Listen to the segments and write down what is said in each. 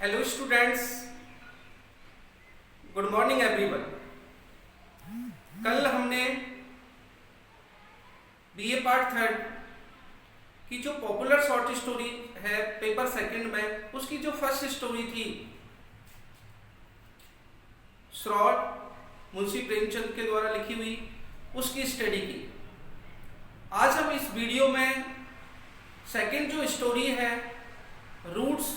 Hello students, good morning everyone. कल हमने BA part third की जो पॉपुलर शॉर्ट स्टोरी है पेपर सेकंड में, उसकी जो फर्स्ट स्टोरी थी श्रॉड मुंशी प्रेमचंद के द्वारा लिखी हुई, उसकी स्टडी की। आज हम इस वीडियो में सेकंड जो स्टोरी है रूट्स,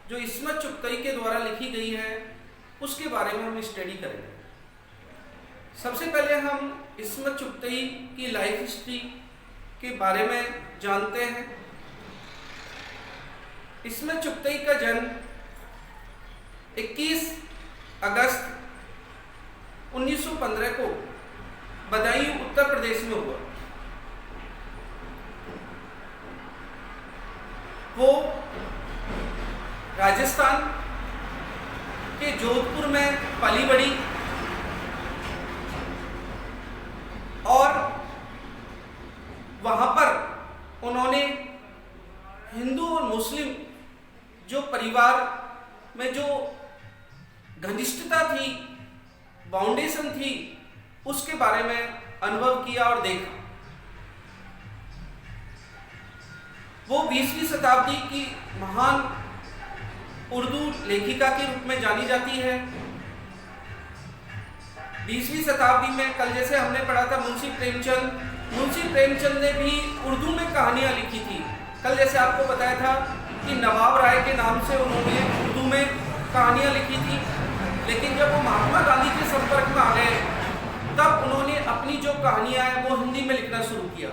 जो इस्मत चुगतई के द्वारा लिखी गई है, उसके बारे में हम स्टडी करेंगे। सबसे पहले हम इस्मत चुगतई की लाइफ हिस्ट्री के बारे में जानते हैं। इस्मत चुगतई का जन्म 21 अगस्त 1915 को बदायूं उत्तर प्रदेश में हुआ। वो राजस्थान के जोधपुर में पली बड़ी और वहां पर उन्होंने हिंदू और मुस्लिम जो परिवार में जो घनिष्ठता थी, बाउंडेशन थी, उसके बारे में अनुभव किया और देखा। वो 20वीं शताब्दी की महान उर्दू लेखिका के रूप में जानी जाती है। 20वीं शताब्दी में कल जैसे हमने पढ़ा था मुंशी प्रेमचंद ने भी उर्दू में कहानियां लिखी थी। कल जैसे आपको बताया था कि नवाब राय के नाम से उन्होंने उर्दू में कहानियां लिखी थी, लेकिन जब वो महात्मा गांधी के संपर्क में आ गए तब उन्होंने अपनी जो कहानियां हैं वो हिंदी में लिखना शुरू किया।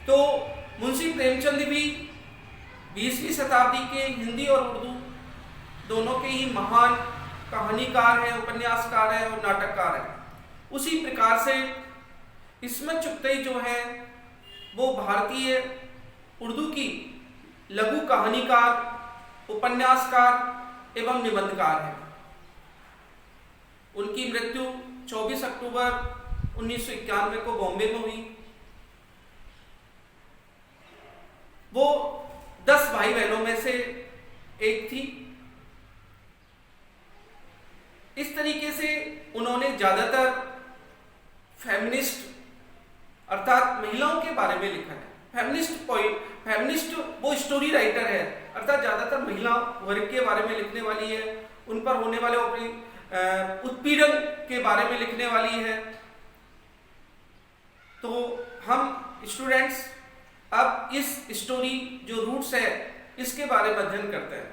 तो मुंशी प्रेमचंद भी 20वीं शताब्दी के हिंदी और उर्दू दोनों के ही महान कहानीकार हैं, उपन्यासकार हैं और नाटककार हैं। उसी प्रकार से इस्मत चुगतई जो है वो भारतीय उर्दू की लघु कहानीकार, उपन्यासकार एवं निबंधकार हैं। उनकी मृत्यु 24 अक्टूबर 1991 को बॉम्बे में हुई। वो 10 भाई बहनों में से एक थी। इस तरीके से उन्होंने ज्यादातर फेमिनिस्ट अर्थात महिलाओं के बारे में लिखा है। फेमिनिस्ट वो स्टोरी राइटर है, अर्थात ज्यादातर महिला वर्ग के बारे में लिखने वाली है, उन पर होने वाले उत्पीड़न के बारे में लिखने वाली है। तो हम स्टूडेंट्स अब इस स्टोरी जो रूट्स है इसके बारे में अध्ययन करते हैं।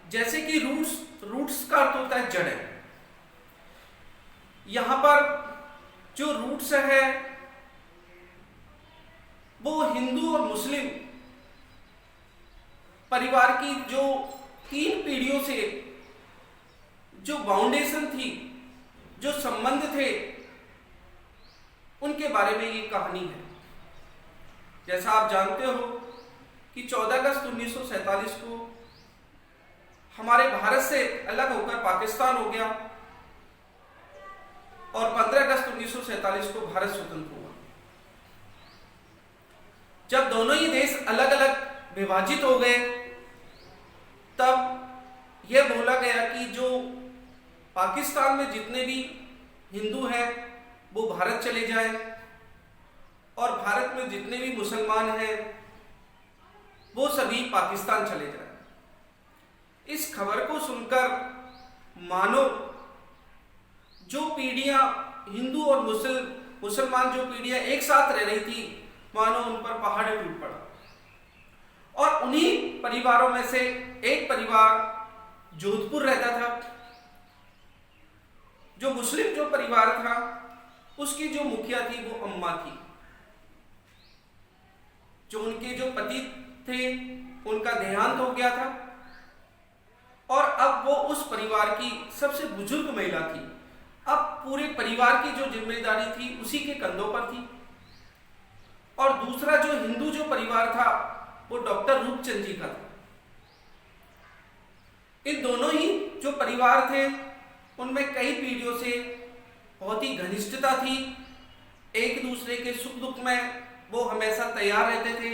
जैसे कि रूट्स का अर्थ होता है जड़ें। यहां पर जो रूट्स है वो हिंदू और मुस्लिम परिवार की जो 3 पीढ़ियों से जो बाउंडेशन थी, जो संबंध थे, उनके बारे में ये कहानी है। जैसा आप जानते हो कि 14 अगस्त 1947 को हमारे भारत से अलग होकर पाकिस्तान हो गया और 15 अगस्त 1947 को भारत स्वतंत्र हुआ। जब दोनों ही देश अलग अलग विभाजित हो गए तब यह बोला गया कि जो पाकिस्तान में जितने भी हिंदू हैं वो भारत चले जाएं और भारत में जितने भी मुसलमान हैं वो सभी पाकिस्तान चले जाएं। इस खबर को सुनकर मानो जो पीढ़ियां हिंदू और मुसलमान जो पीढ़ियां एक साथ रह रही थी, मानो उन पर पहाड़ टूट पड़ा। और उन्हीं परिवारों में से एक परिवार जोधपुर रहता था। जो मुस्लिम जो परिवार था उसकी जो मुखिया थी वो अम्मा थी। जो उनके जो पति थे उनका देहांत हो गया था और अब वो उस परिवार की सबसे बुजुर्ग महिला थी। अब पूरे परिवार की जो जिम्मेदारी थी उसी के कंधों पर थी। और दूसरा जो हिंदू जो परिवार था वो डॉक्टर रूपचंद जी का था। इन दोनों ही जो परिवार थे उनमें कई पीढ़ियों से बहुत ही घनिष्ठता थी। एक दूसरे के सुख दुख में वो हमेशा तैयार रहते थे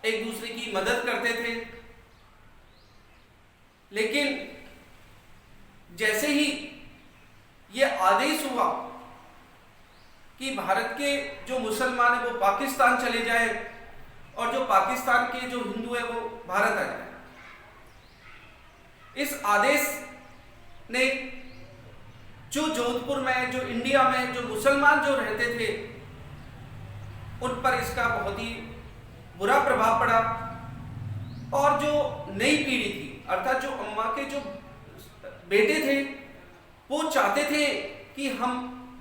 एक दूसरे की मदद करते थे। लेकिन जैसे ही ये आदेश हुआ कि भारत के जो मुसलमान है वो पाकिस्तान चले जाए और जो पाकिस्तान के जो हिंदू है वो भारत आ जाए, इस आदेश ने जो जोधपुर में, जो इंडिया में जो मुसलमान जो रहते थे उन पर इसका बहुत ही बुरा प्रभाव पड़ा। और जो नई पीढ़ी थी, अर्थात जो अम्मा के जो बेटे थे, वो चाहते थे कि हम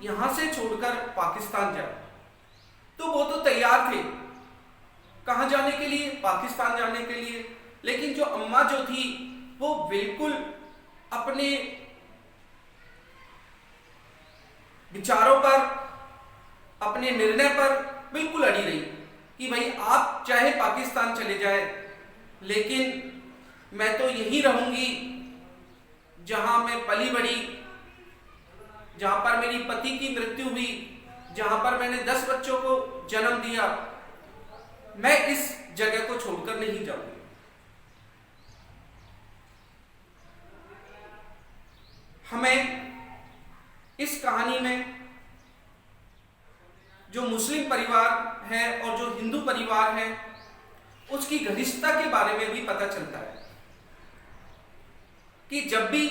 यहां से छोड़कर पाकिस्तान जाए। तो वो तो तैयार थे कहां जाने के लिए, पाकिस्तान जाने के लिए। लेकिन जो अम्मा जो थी वो बिल्कुल अपने विचारों पर, अपने निर्णय पर बिल्कुल अड़ी रही कि भाई आप चाहे पाकिस्तान चले जाए, लेकिन मैं तो यहीं रहूंगी जहां मैं पली बड़ी, जहां पर मेरी पति की मृत्यु हुई, जहां पर मैंने 10 बच्चों को जन्म दिया, मैं इस जगह को छोड़कर नहीं जाऊंगी। हमें इस कहानी में जो मुस्लिम परिवार है और जो हिंदू परिवार है उसकी घनिष्ठता के बारे में भी पता चलता है कि जब भी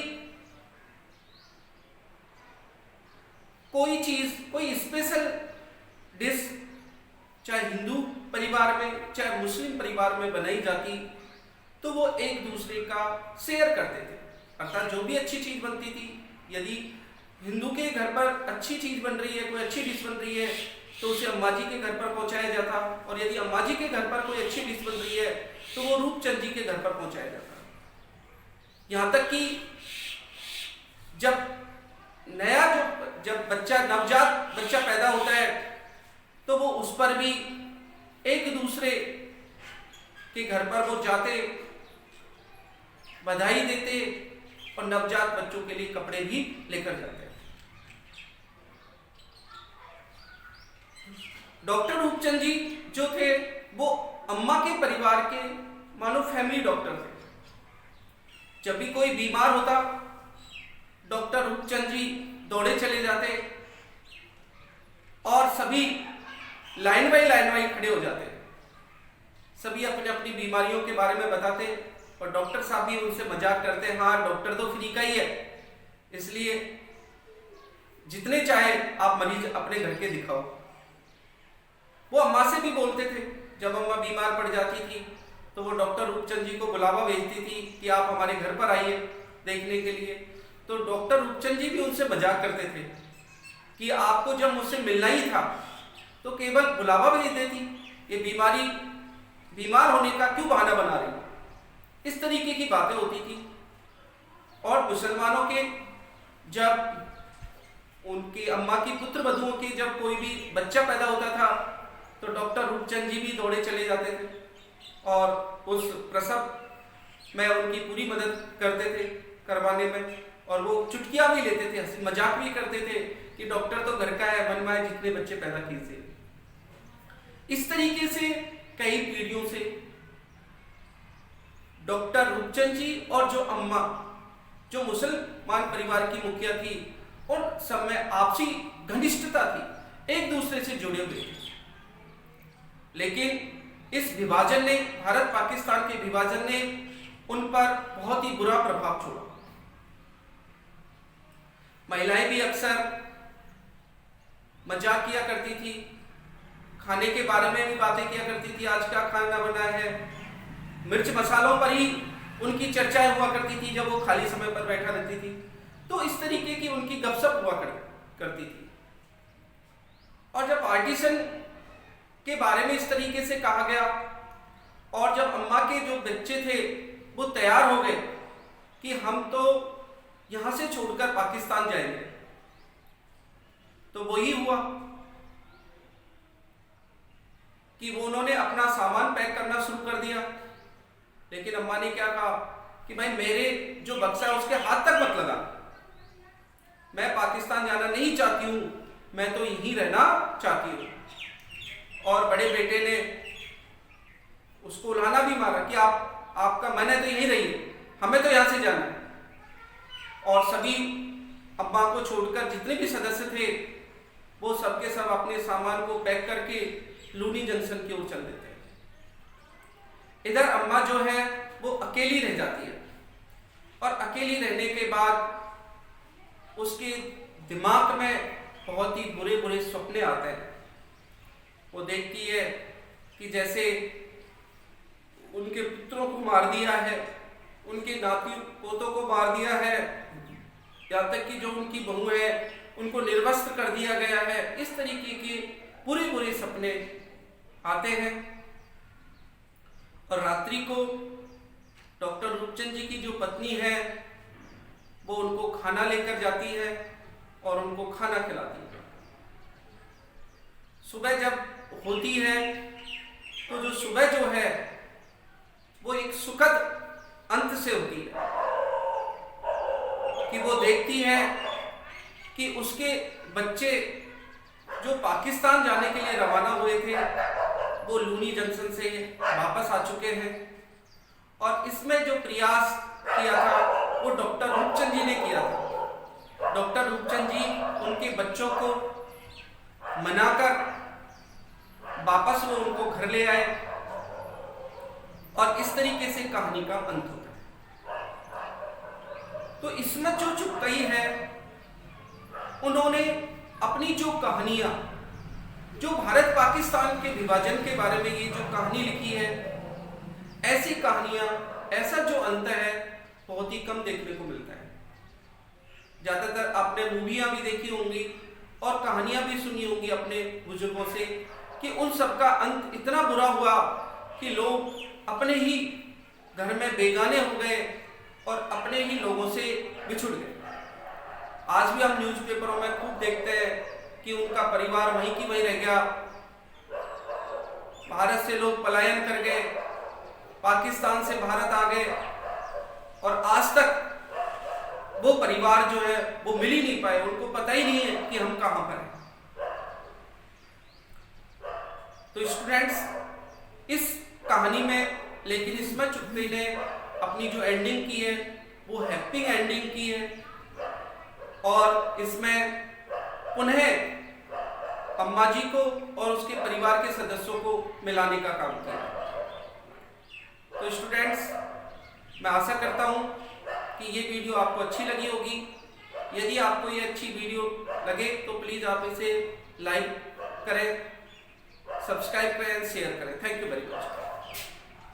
कोई चीज, कोई स्पेशल डिश चाहे हिंदू परिवार में चाहे मुस्लिम परिवार में बनाई जाती तो वो एक दूसरे का शेयर करते थे। अर्थात जो भी अच्छी चीज बनती थी, यदि हिंदू के घर पर अच्छी चीज बन रही है, कोई अच्छी डिश बन रही है, तो उसे अम्मा जी के घर पर पहुंचाया जाता। और यदि अम्मा जी के घर पर कोई अच्छी डिश बन रही है तो वो रूपचंद जी के घर पर पहुंचाया जाता। यहां तक कि जब बच्चा, नवजात बच्चा पैदा होता है तो वो उस पर भी एक दूसरे के घर पर वो जाते, बधाई देते और नवजात बच्चों के लिए कपड़े भी लेकर जाते। डॉक्टर रूपचंद जी जो थे वो अम्मा के परिवार के मानो फैमिली डॉक्टर थे। जब भी कोई बीमार होता, डॉक्टर रूपचंद जी दौड़े चले जाते और सभी लाइन बाई खड़े हो जाते। सभी अपने अपनी बीमारियों के बारे में बताते और डॉक्टर साहब भी उनसे मजाक करते, हाँ डॉक्टर तो फ्री का ही है, इसलिए जितने चाहे आप मरीज अपने घर के दिखाओ। वो अम्मा से भी बोलते थे, जब अम्मा बीमार पड़ जाती थी तो वो डॉक्टर रूपचंद जी को बुलावा भेजती थी कि आप हमारे घर पर आइए देखने के लिए। तो डॉक्टर रूपचंद जी भी उनसे मजाक करते थे कि आपको जब मुझसे मिलना ही था तो केवल बुलावा भेज देती, ये बीमार होने का क्यों बहाना बना रही। इस तरीके की बातें होती थी। और मुसलमानों के जब उनकी अम्मा की पुत्र वधुओं के जब कोई भी बच्चा पैदा होता था तो डॉक्टर रूपचंद जी भी दौड़े चले जाते थे और उस प्रसव में उनकी पूरी मदद करते थे करवाने में। और वो चुटकियां भी लेते थे, हंसी मजाक भी करते थे कि डॉक्टर तो घर का है, मनमाए जितने बच्चे पैदा कीजिए। इस तरीके से कई पीढ़ियों से डॉक्टर रूपचंद जी और जो अम्मा, जो मुसलमान परिवार की मुखिया थी, उन सब में आपसी घनिष्ठता थी, एक दूसरे से जुड़े हुए थे। लेकिन इस विभाजन ने, भारत पाकिस्तान के विभाजन ने उन पर बहुत ही बुरा प्रभाव छोड़ा। महिलाएं भी अक्सर मजाक किया करती थी, खाने के बारे में भी बातें किया करती थी, आज क्या खाना बना है। मिर्च मसालों पर ही उनकी चर्चाएं हुआ करती थी जब वो खाली समय पर बैठा रहती थी। तो इस तरीके की उनकी गपशप हुआ करती थी। और जब पार्टीशन के बारे में इस तरीके से कहा गया और जब अम्मा के जो बच्चे थे वो तैयार हो गए कि हम तो यहां से छोड़कर पाकिस्तान जाएंगे, तो वही हुआ कि वो उन्होंने अपना सामान पैक करना शुरू कर दिया। लेकिन अम्मा ने क्या कहा कि भाई मेरे जो बक्सा है उसके हाथ तक मत लगा, मैं पाकिस्तान जाना नहीं चाहती हूं, मैं तो यहीं रहना चाहती हूं। और बड़े बेटे ने उसको उल्हाना भी मारा कि आपका मन है तो यहीं रहिए, हमें तो यहाँ से जाना है। और सभी अम्मा को छोड़कर जितने भी सदस्य थे वो सबके सब अपने सामान को पैक करके लूनी जंक्शन की ओर चल देते हैं। इधर अम्मा जो है वो अकेली रह जाती है और अकेली रहने के बाद उसके दिमाग में बहुत ही बुरे बुरे सपने आते हैं। वो देखती है कि जैसे उनके पुत्रों को मार दिया है, उनके नाती पोतों को मार दिया है, यहाँ तक कि जो उनकी बहू है उनको निर्वस्त्र कर दिया गया है। इस तरीके के बुरे बुरे सपने आते हैं। और रात्रि को डॉक्टर रूपचंद जी की जो पत्नी है वो उनको खाना लेकर जाती है और उनको खाना खिलाती है। सुबह जब होती है तो जो सुबह जो है वो एक सुखद अंत से होती है कि वो देखती है कि उसके बच्चे जो पाकिस्तान जाने के लिए रवाना हुए थे वो लूनी जंक्शन से वापस आ चुके हैं। और इसमें जो प्रयास किया था वो डॉक्टर रूपचंद जी ने किया था। डॉक्टर रूपचंद जी उनके बच्चों को मनाकर वापस वो उनको घर ले आए और इस तरीके से कहानी का अंत होता है। तो इसमें जो चुटकई है उन्होंने अपनी जो कहानियां जो भारत पाकिस्तान के विभाजन के बारे में ये जो कहानी लिखी है, ऐसी कहानियां, ऐसा जो अंत है बहुत ही कम देखने को मिलता है। ज्यादातर आपने मूवियां भी देखी होंगी और कहानियां भी सुनी होंगी अपने बुजुर्गों से कि उन सबका अंत इतना बुरा हुआ कि लोग अपने ही घर में बेगाने हो गए और अपने ही लोगों से बिछुड़ गए। आज भी हम न्यूज़पेपरों में खूब देखते हैं कि उनका परिवार वहीं की वहीं रह गया, भारत से लोग पलायन कर गए, पाकिस्तान से भारत आ गए और आज तक वो परिवार जो है वो मिल ही नहीं पाए। उनको पता ही नहीं है कि हम कहां पर हैं। तो स्टूडेंट्स, इस कहानी में लेकिन इसमें चुटकुले ने अपनी जो एंडिंग की है वो हैप्पी एंडिंग की है और इसमें पुनः अम्मा जी को और उसके परिवार के सदस्यों को मिलाने का काम किया। तो स्टूडेंट्स, मैं आशा करता हूं कि ये वीडियो आपको अच्छी लगी होगी। यदि आपको ये अच्छी वीडियो लगे तो प्लीज़ आप इसे लाइक करें, सब्सक्राइब करें, शेयर करें। Thank you very much.